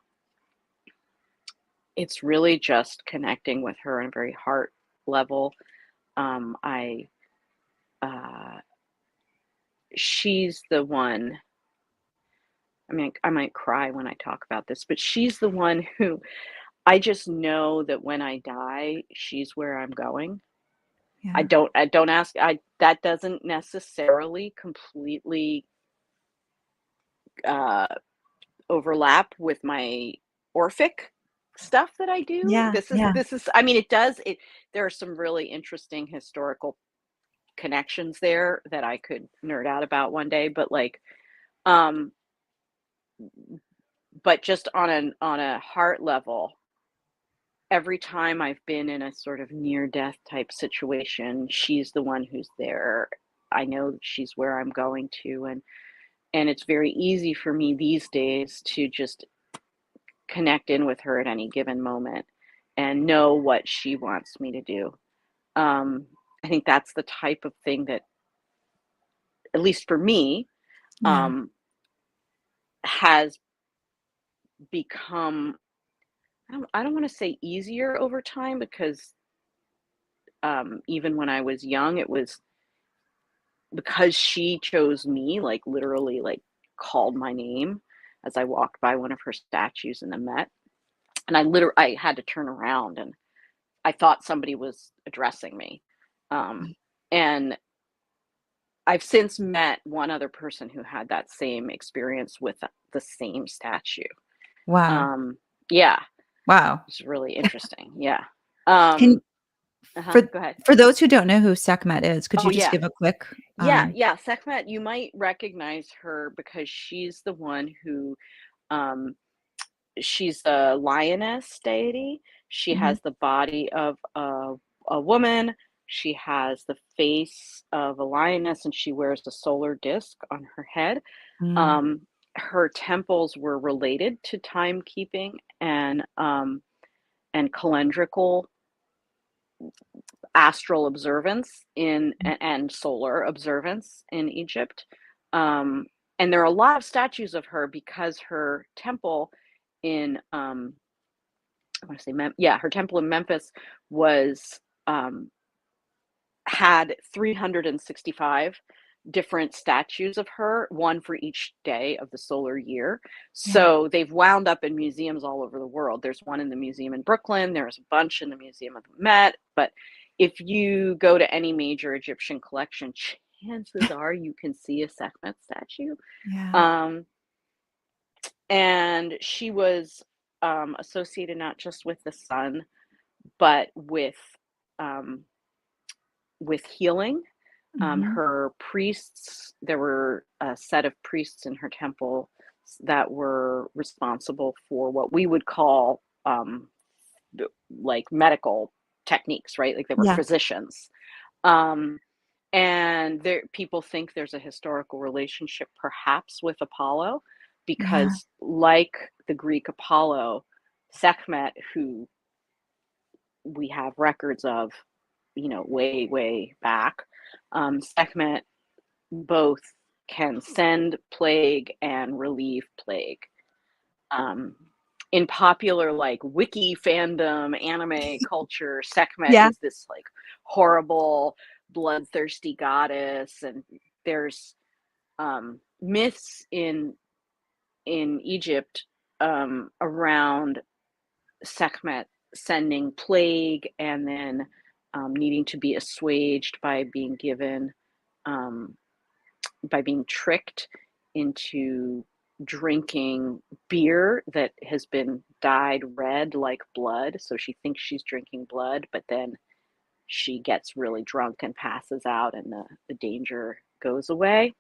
S2: it's really just connecting with her on a very heart level. I She's the one. I mean, I might cry when I talk about this, but she's the one who I just know that when I die, she's where I'm going.
S1: Yeah.
S2: I don't ask, that doesn't necessarily completely uh, overlap with my Orphic stuff that I do.
S1: Yeah. Yeah.
S2: This is, I mean, it does, there are some really interesting historical connections there that I could nerd out about one day, but like, um, but just on a heart level, every time I've been in a sort of near death type situation, she's the one who's there. I know she's where I'm going to, and it's very easy for me these days to just connect in with her at any given moment and know what she wants me to do. Um, I think that's the type of thing that, at least for me,
S1: Yeah.
S2: um, has become, I don't want to say easier over time, because even when I was young, it was because she chose me, like literally like called my name as I walked by one of her statues in the Met. And I had to turn around, and I thought somebody was addressing me. Um, and I've since met one other person who had that same experience with the same statue.
S1: Wow.
S2: Um, yeah,
S1: Wow.
S2: it's really interesting. Yeah.
S1: Can
S2: Uh-huh.
S1: for
S2: Go ahead.
S1: for those who don't know who Sekhmet is, could
S2: Oh
S1: you just
S2: yeah.
S1: give a quick
S2: Yeah, yeah. Sekhmet, you might recognize her because she's the one who, um, she's the lioness deity. She
S1: Mhm.
S2: has the body of a woman. She has the face of a lioness, and she wears a solar disc on her head.
S1: Mm.
S2: Um, Her temples were related to timekeeping and calendrical astral observance and solar observance in Egypt. Um, and there are a lot of statues of her because her temple in I want to say her temple in Memphis was had 365 different statues of her, one for each day of the solar year. So they've wound up in museums all over the world. There's one in the museum in Brooklyn. There's a bunch in the Museum of the Met. But if you go to any major Egyptian collection, chances are you can see a Sekhmet statue. And she was associated not just with the sun, but with healing. Her priests, there were a set of priests in her temple that were responsible for what we would call like medical techniques, right? Like they were physicians. And people think there's a historical relationship perhaps with Apollo, because like the Greek Apollo, Sekhmet, who we have records of, way, way back, Sekhmet both can send plague and relieve plague. In popular, like, wiki fandom, anime culture, Sekhmet is this like horrible, bloodthirsty goddess, and there's myths in Egypt around Sekhmet sending plague and then needing to be assuaged by being given by being tricked into drinking beer that has been dyed red like blood. So she thinks she's drinking blood, but then she gets really drunk and passes out, and the danger goes away.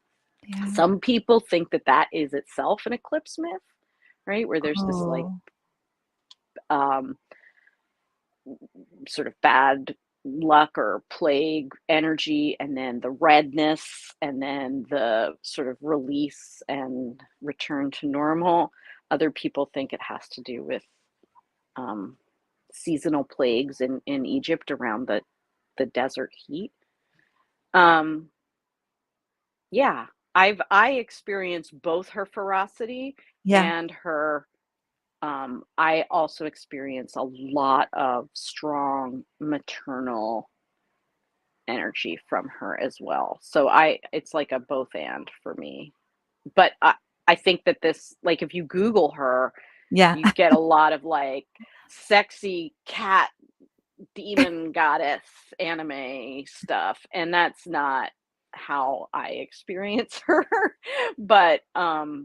S2: Some people think that is itself an eclipse myth, right? Where there's this like sort of bad luck or plague energy, and then the redness, and then the sort of release and return to normal. Other people think it has to do with seasonal plagues in Egypt around the desert heat. I experienced both her ferocity and her I also experience a lot of strong maternal energy from her as well. So it's like a both and for me. But I think that this, like, if you Google her, you get a lot of like sexy cat demon goddess anime stuff, and that's not how I experience her. But I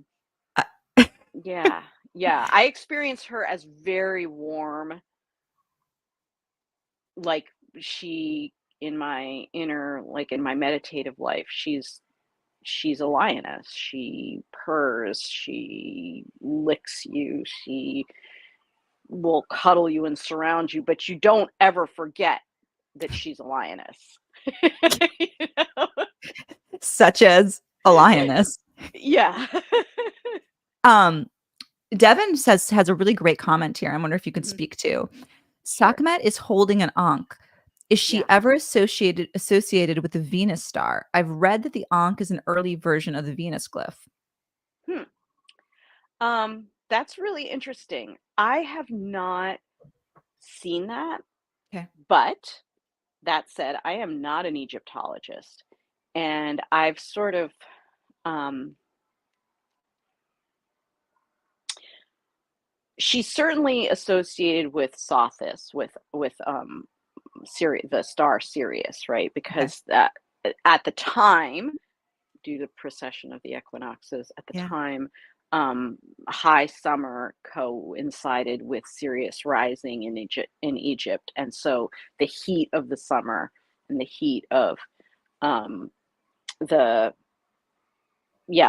S2: experience her as very warm, like she in my inner, like in my meditative life, she's a lioness. She purrs, she licks you, she will cuddle you and surround you, but you don't ever forget that she's a lioness. You know?
S1: Such as a lioness. Devin has a really great comment here. I wonder if you could speak to. Sekhmet is holding an Ankh. Is she ever associated with the Venus star? I've read that the Ankh is an early version of the Venus glyph.
S2: That's really interesting. I have not seen that.
S1: Okay.
S2: But that said, I am not an Egyptologist, and I've sort of she's certainly associated with Sothis, with the star Sirius, right? Because that at the time, due to the precession of the equinoxes, at the time, high summer coincided with Sirius rising in Egypt, and so the heat of the summer and the heat of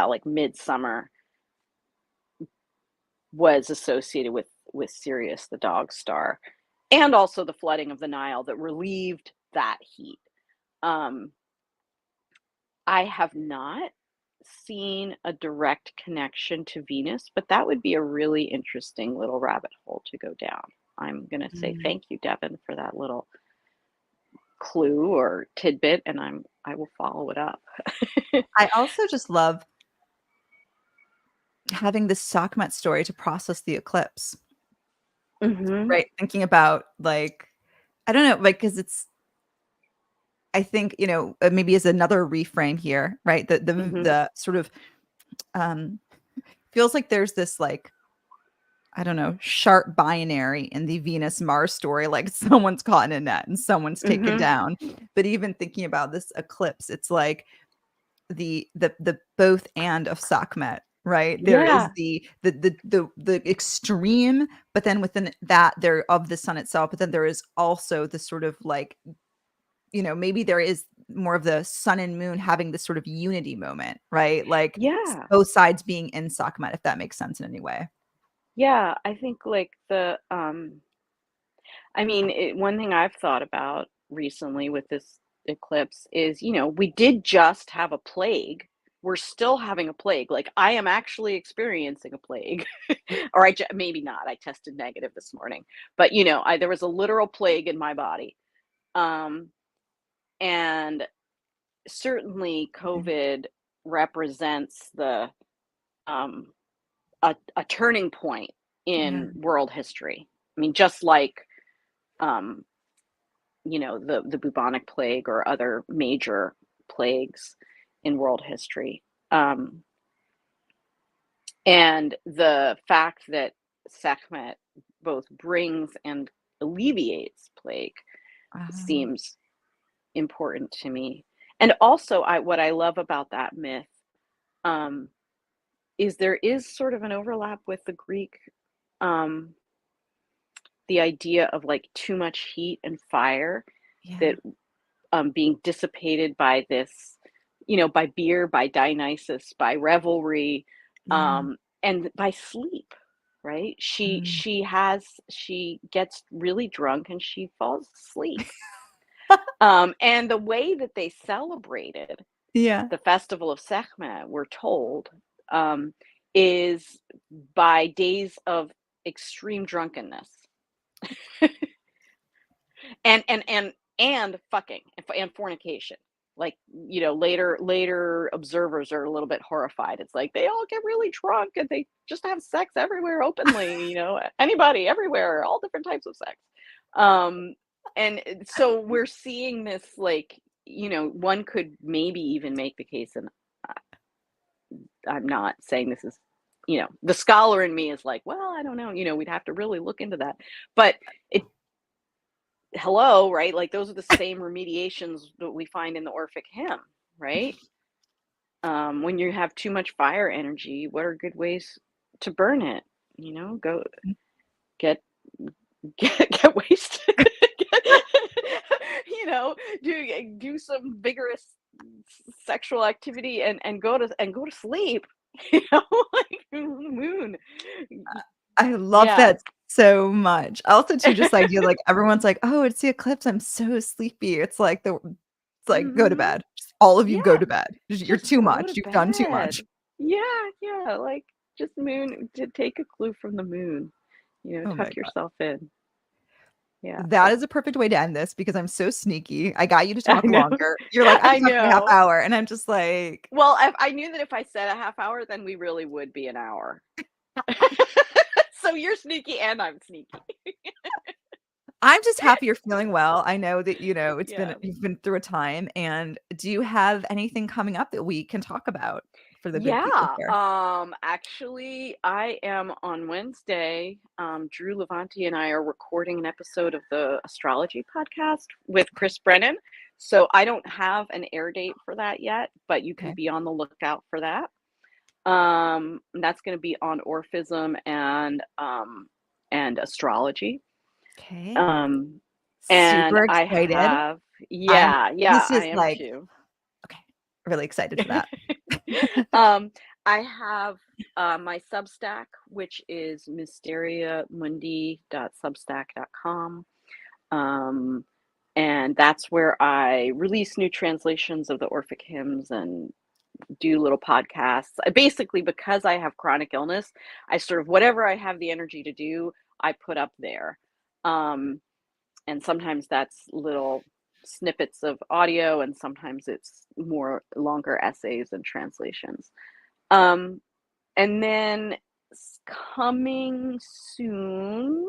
S2: like midsummer was associated with Sirius, the dog star, and also the flooding of the Nile that relieved that heat. I have not seen a direct connection to Venus, but that would be a really interesting little rabbit hole to go down. I'm going to say thank you, Devin, for that little clue or tidbit, and I will follow it up.
S1: I also just love having this Sekhmet story to process the eclipse,
S2: Mm-hmm.
S1: right? Thinking about like, I don't know, like, because it's, I think, maybe as another reframe here, right?
S2: Mm-hmm.
S1: The sort of um feels like there's this like, I don't know, sharp binary in the Venus Mars story, like someone's caught in a net and someone's taken
S2: Mm-hmm.
S1: down. But even thinking about this eclipse, it's like the both and of Sekhmet, right? There is
S2: Yeah.
S1: the extreme, but then within that there of the sun itself, but then there is also the sort of like, maybe there is more of the sun and moon having this sort of unity moment, right? Like
S2: Yeah.
S1: both sides being in Sekhmet, if that makes sense in any way.
S2: Yeah. I think like one thing I've thought about recently with this eclipse is, we did just have a plague. We're still having a plague. Like I am actually experiencing a plague, or maybe not. I tested negative this morning, but there was a literal plague in my body, um, and certainly COVID represents um, a turning point
S1: Yeah.
S2: in world history. I mean, just like um, the bubonic plague or other major plagues in world history. And the fact that Sekhmet both brings and alleviates plague
S1: Um,
S2: seems important to me. And also, what I love about that myth um, is there is sort of an overlap with the Greek, um, the idea of like too much heat and fire
S1: yeah.
S2: that being dissipated by this, by beer, by Dionysus, by revelry,
S1: Yeah.
S2: and by sleep. Right?
S1: Mm.
S2: She gets really drunk and she falls asleep. And the way that they celebrated
S1: Yeah.
S2: the festival of Sekhmet, we're told, um, is by days of extreme drunkenness. And fucking and fornication. Like, later observers are a little bit horrified. It's like they all get really drunk and they just have sex everywhere openly, anybody, everywhere, all different types of sex. And so we're seeing this, like, one could maybe even make the case, and I'm not saying this is, the scholar in me is like, well, I don't know, we'd have to really look into that. But it hello, right? Like those are the same remediations that we find in the Orphic hymn, right? When you have too much fire energy, what are good ways to burn it? Go get get wasted. you know, do some vigorous sexual activity and go to sleep. Like moon.
S1: I love
S2: Yeah.
S1: that so much. Also, too, just the idea, like, everyone's like, "Oh, it's the eclipse. I'm so sleepy." It's like, "Go to
S2: Mhm.
S1: bed. Just all of you go
S2: Yeah.
S1: to bed. You're
S2: Just
S1: too
S2: go
S1: much.
S2: to
S1: You've done too
S2: bed.
S1: much."
S2: Yeah, yeah, like, just moon to take a clue from the moon,
S1: Oh my
S2: tuck
S1: god.
S2: yourself in. Yeah.
S1: That is a perfect way to end this because I'm so sneaky. I got you to
S2: I
S1: talk
S2: know.
S1: longer. You're like, "I'm
S2: I
S1: talking a half
S2: know.
S1: hour," and I'm just like,
S2: Well, if I knew that if I said a half hour, then we really would be an hour. So you're sneaky and I'm sneaky.
S1: I'm just happy you're feeling well. I know that,
S2: Yeah.
S1: you've been through a time, and do you have anything coming up that we can talk about for the good people
S2: Yeah,
S1: here?
S2: actually, I am on Wednesday. Drew Levanti and I are recording an episode of the astrology podcast with Chris Brennan. So I don't have an air date for that yet, but you can
S1: Okay.
S2: be on the lookout for that. And that's going to be on Orphism and astrology.
S1: Okay.
S2: Um, and
S1: Super
S2: I
S1: excited.
S2: have,
S1: I'm
S2: yeah,
S1: this
S2: I
S1: is
S2: am
S1: like
S2: too.
S1: okay, really excited for that.
S2: um, I have my Substack, which is mysteriamundi.substack.com. Um, and that's where I release new translations of the Orphic hymns and do little podcasts. Basically, because I have chronic illness, I sort of whatever I have the energy to do, I put up there. Um, and sometimes that's little snippets of audio, and sometimes it's more longer essays and translations. Um, And then coming soon,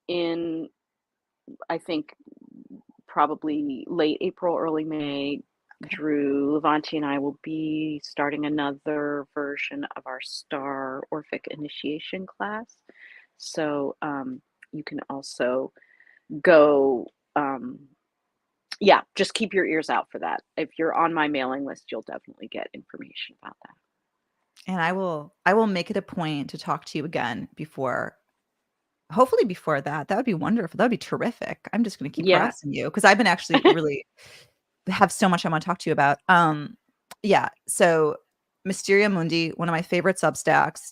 S2: in, I think, probably late April, early May,
S1: Okay.
S2: Drew Levanti and I will be starting another version of our Star Orphic initiation class. So you can also go, yeah, just keep your ears out for that. If you're on my mailing list, you'll definitely get information about that.
S1: And I will make it a point to talk to you again before, hopefully before that. That would be wonderful. That would be terrific. I'm just going to keep
S2: Yeah.
S1: harassing you because I've been actually really have so much I want to talk to you about. Yeah. So Mysteria Mundi, one of my favorite Substacks.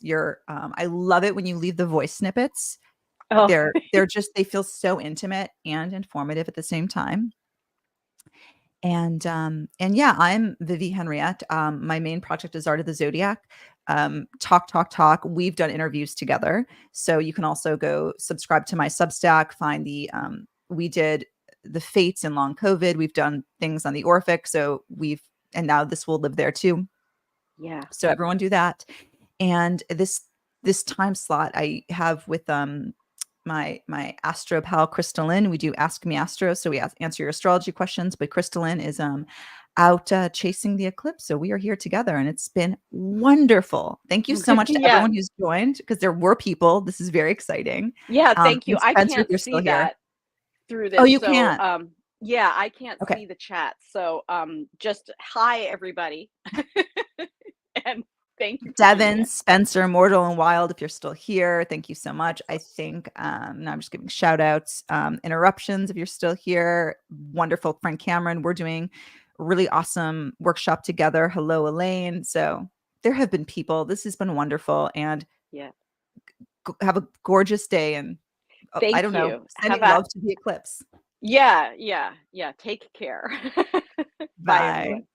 S1: I love it when you leave the voice snippets.
S2: Oh,
S1: They're just, they feel so intimate and informative at the same time. And yeah, I'm Vivi Henriette. My main project is Art of the Zodiac. Talk. We've done interviews together. So you can also go subscribe to my Substack, find we did the Fates and Long COVID. We've done things on the Orphic. And now this will live there too.
S2: yeah.
S1: So everyone do that. And this time slot I have with my astro pal KristaLyn. We do Ask Me Astros, so we answer your astrology questions. But KristaLyn is out chasing the eclipse, so we are here together, and it's been wonderful. Thank you so much to
S2: Yeah.
S1: everyone who's joined, because there were people. This is very exciting.
S2: Yeah, thank you.
S1: And
S2: I
S1: Spencer,
S2: can't
S1: you're
S2: see
S1: still here.
S2: that through this.
S1: Oh, you
S2: So
S1: can't.
S2: yeah, I can't
S1: Okay.
S2: see the chat. So just hi everybody. And thank you for being
S1: Devin,
S2: here.
S1: Spencer, Mortal and Wild, if you're still here, thank you so much. I think now I'm just giving shout outs. Interruptions, if you're still here. Wonderful friend Cameron. We're doing a really awesome workshop together. Hello, Elaine. So there have been people. This has been wonderful. And
S2: Yeah.
S1: have a gorgeous day. And I
S2: Thank
S1: don't know,
S2: you.
S1: sending love to the eclipse.
S2: Yeah. Take care. Bye,
S1: Bye.
S2: everyone.